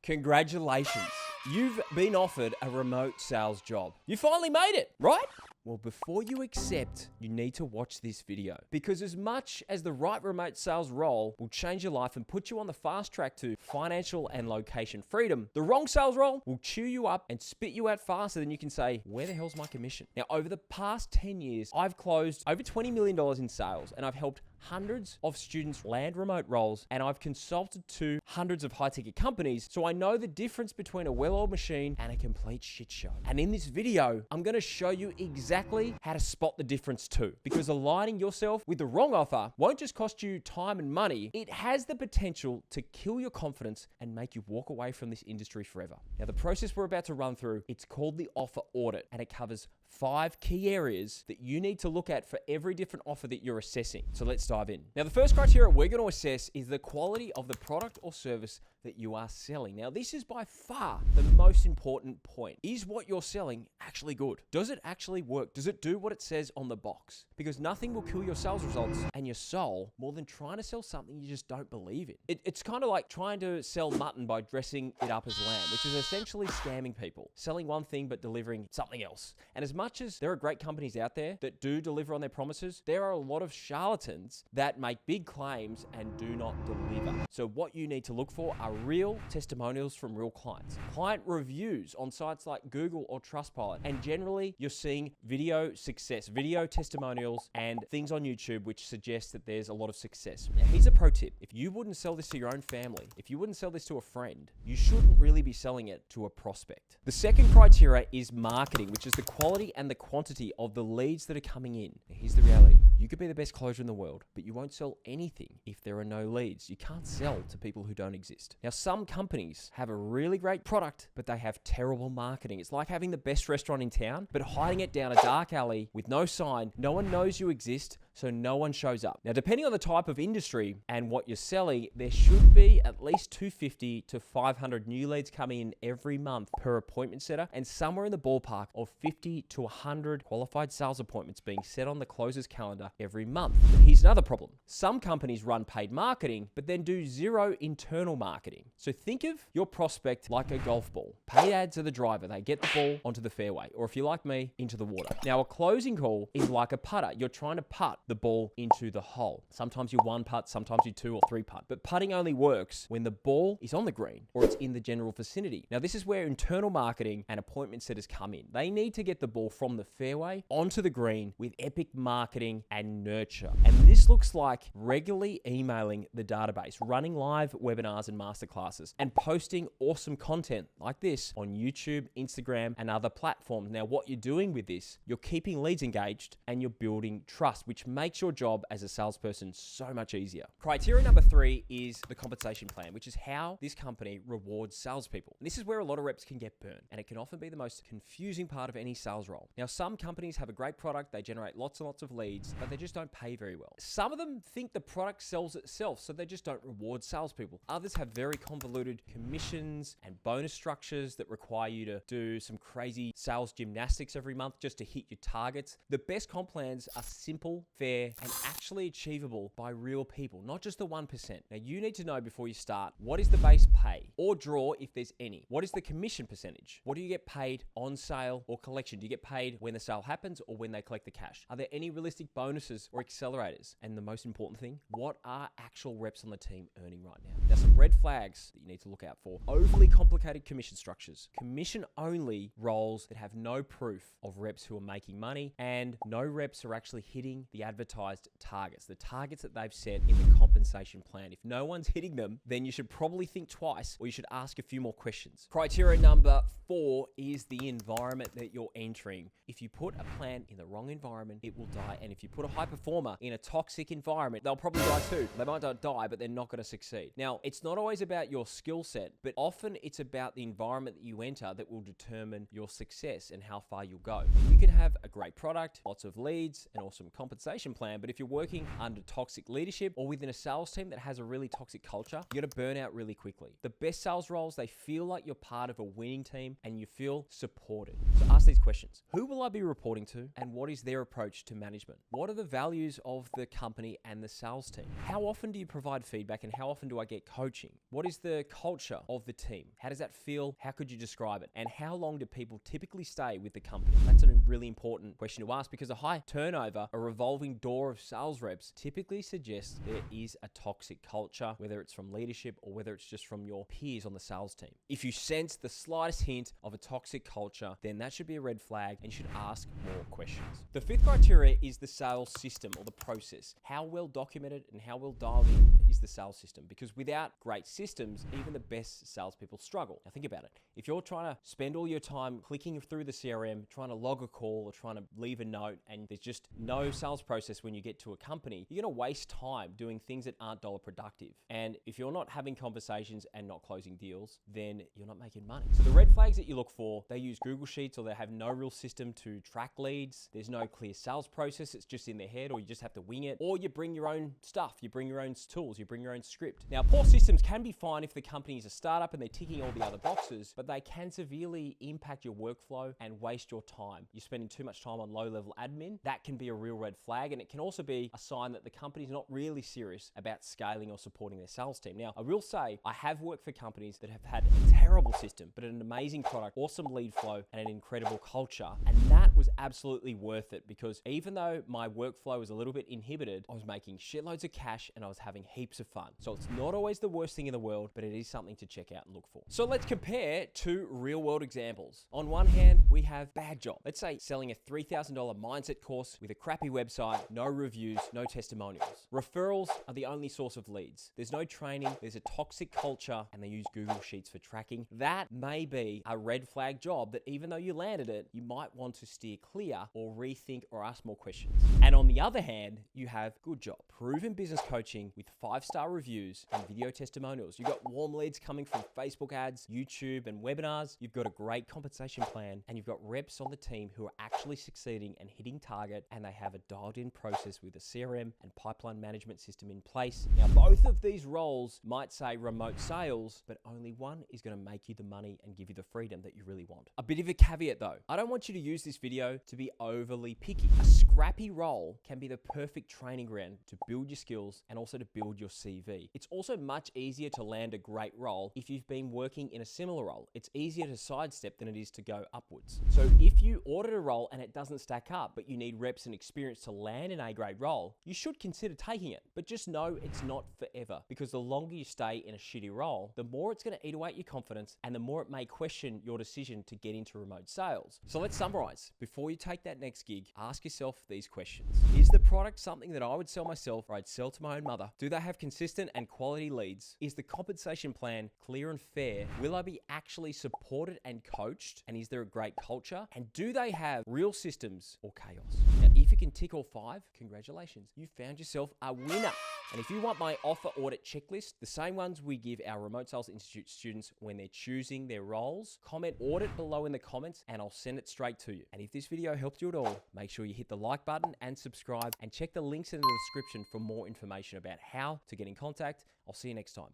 Congratulations. You've been offered a remote sales job. You finally made it, right? Well, before you accept, you need to watch this video, because as much as the right remote sales role will change your life and put you on the fast track to financial and location freedom, the wrong sales role will chew you up and spit you out faster than you can say, where the hell's my commission? Now, over the past 10 years, I've closed over $20 million in sales, and I've helped hundreds of students land remote roles, and I've consulted to hundreds of high-ticket companies, so I know the difference between a well-oiled machine and a complete shit show. And in this video, I'm gonna show you exactly how to spot the difference too, because aligning yourself with the wrong offer won't just cost you time and money, it has the potential to kill your confidence and make you walk away from this industry forever. Now, the process we're about to run through, it's called the Offer Audit, and it covers 5 key areas that you need to look at for every different offer that you're assessing. So let's dive in. Now, the first criteria we're going to assess is the quality of the product or service that you are selling. Now, this is by far the most important point. Is what you're selling actually good? Does it actually work? Does it do what it says on the box? Because nothing will kill your sales results and your soul more than trying to sell something you just don't believe in. It's kind of like trying to sell mutton by dressing it up as lamb, which is essentially scamming people, selling one thing but delivering something else. And as much as there are great companies out there that do deliver on their promises, there are a lot of charlatans that make big claims and do not deliver. So what you need to look for are real testimonials from real clients, client reviews on sites like Google or Trustpilot, and generally you're seeing video success, video testimonials, and things on YouTube which suggest that there's a lot of success. Now, here's a pro tip. If you wouldn't sell this to your own family, if you wouldn't sell this to a friend, you shouldn't really be selling it to a prospect. The second criteria is marketing, which is the quality and the quantity of the leads that are coming in. Now, here's the reality. You could be the best closer in the world, but you won't sell anything if there are no leads. You can't sell to people who don't exist. Now, some companies have a really great product, but they have terrible marketing. It's like having the best restaurant in town, but hiding it down a dark alley with no sign. No one knows you exist, so no one shows up. Now, depending on the type of industry and what you're selling, there should be at least 250 to 500 new leads coming in every month per appointment setter, and somewhere in the ballpark of 50 to 100 qualified sales appointments being set on the closer's calendar every month. But here's another problem. Some companies run paid marketing, but then do zero internal marketing. So think of your prospect like a golf ball. Paid ads are the driver. They get the ball onto the fairway, or if you like me, into the water. Now, a closing call is like a putter. You're trying to putt the ball into the hole. Sometimes you one putt, sometimes you 2 or 3 putt. But putting only works when the ball is on the green or it's in the general vicinity. Now, this is where internal marketing and appointment setters come in. They need to get the ball from the fairway onto the green with epic marketing and nurture. And this looks like regularly emailing the database, running live webinars and masterclasses, and posting awesome content like this on YouTube, Instagram, and other platforms. Now, what you're doing with this, you're keeping leads engaged and you're building trust, which makes your job as a salesperson so much easier. Criteria number 3 is the compensation plan, which is how this company rewards salespeople. And this is where a lot of reps can get burned, and it can often be the most confusing part of any sales role. Now, some companies have a great product, they generate lots and lots of leads, but they just don't pay very well. Some of them think the product sells itself, so they just don't reward salespeople. Others have very convoluted commissions and bonus structures that require you to do some crazy sales gymnastics every month just to hit your targets. The best comp plans are simple, fair, and actually achievable by real people, not just the 1%. Now, you need to know before you start, what is the base pay or draw if there's any? What is the commission percentage? What do you get paid on sale or collection? Do you get paid when the sale happens or when they collect the cash? Are there any realistic bonuses or accelerators? And the most important thing, what are actual reps on the team earning right now? Now, some red flags that you need to look out for. Overly complicated commission structures, commission-only roles that have no proof of reps who are making money, and no reps are actually hitting the advertised targets, the targets that they've set in the compensation plan. If no one's hitting them, then you should probably think twice, or you should ask a few more questions. Criteria number 4 is the environment that you're entering. If you put a plan in the wrong environment, it will die. And if you put a high performer in a toxic environment, they'll probably die too. They might not die, but they're not going to succeed. Now, it's not always about your skill set, but often it's about the environment that you enter that will determine your success and how far you'll go. You can have a great product, lots of leads, an awesome compensation compensation plan, but if you're working under toxic leadership or within a sales team that has a really toxic culture, you're gonna burn out really quickly. The best sales roles, they feel like you're part of a winning team and you feel supported. So ask these questions. Who will I be reporting to, and what is their approach to management? What are the values of the company and the sales team? How often do you provide feedback, and how often do I get coaching? What is the culture of the team? How does that feel? How could you describe it? And how long do people typically stay with the company? That's a really important question to ask, because a high turnover, a revolving door of sales reps, typically suggests there is a toxic culture, whether it's from leadership or whether it's just from your peers on the sales team. If you sense the slightest hint of a toxic culture, then that should be a red flag and you should ask more questions. The fifth criteria is the sales system or the process. How well documented and how well dialed in is the sales system? Because without great systems, even the best salespeople struggle. Now think about it. If you're trying to spend all your time clicking through the CRM, trying to log a call or trying to leave a note, and there's just no sales process when you get to a company, you're gonna waste time doing things that aren't dollar productive. And if you're not having conversations and not closing deals, then you're not making money. So the red flags that you look for, they use Google Sheets or they have no real system to track leads. There's no clear sales process. It's just in their head, or you just have to wing it, or you bring your own stuff. You bring your own tools. You bring your own script. Now, poor systems can be fine if the company is a startup and they're ticking all the other boxes, but they can severely impact your workflow and waste your time. You're spending too much time on low-level admin. That can be a real red flag, and it can also be a sign that the company's not really serious about scaling or supporting their sales team. Now, I will say I have worked for companies that have had a terrible system, but an amazing product, awesome lead flow, and an incredible culture. And that was absolutely worth it, because even though my workflow was a little bit inhibited, I was making shitloads of cash and I was having heaps of fun. So it's not always the worst thing in the world, but it is something to check out and look for. So let's compare two real world examples. On one hand, we have bad job. Let's say selling a $3,000 mindset course with a crappy website, no reviews, no testimonials. Referrals are the only source of leads. There's no training, there's a toxic culture, and they use Google Sheets for tracking. That may be a red flag job that even though you landed it, you might want to steer clear or rethink or ask more questions. And on the other hand, you have good job. Proven business coaching with 5-star reviews and video testimonials. You've got warm leads coming from Facebook ads, YouTube, and webinars. You've got a great compensation plan, and you've got reps on the team who are actually succeeding and hitting target, and they have a dialed-in process with a CRM and pipeline management system in place. Now, both of these roles might say remote sales, but only one is going to make you the money and give you the freedom that you really want. A bit of a caveat though, I don't want you to use this video to be overly picky. A scrappy role can be the perfect training ground to build your skills and also to build your CV. It's also much easier to land a great role if you've been working in a similar role. It's easier to sidestep than it is to go upwards. So if you audit a role and it doesn't stack up, but you need reps and experience to land an A-grade role, you should consider taking it. But just know it's not forever, because the longer you stay in a shitty role, the more it's going to eat away at your confidence and the more it may question your decision to get into remote sales. So let's summarize. Before you take that next gig, ask yourself these questions. Is the product something that I would sell myself or I'd sell to my own mother? Do they have consistent and quality leads? Is the compensation plan clear and fair? Will I be actually supported and coached? And is there a great culture? And do they have real systems or chaos? Now, if you can tick all 5, congratulations. You found yourself a winner. And if you want my offer audit checklist, the same ones we give our Remote Sales Institute students when they're choosing their roles, comment audit below in the comments and I'll send it straight to you. And if this video helped you at all, make sure you hit the like button and subscribe, and check the links in the description for more information about how to get in contact. I'll see you next time.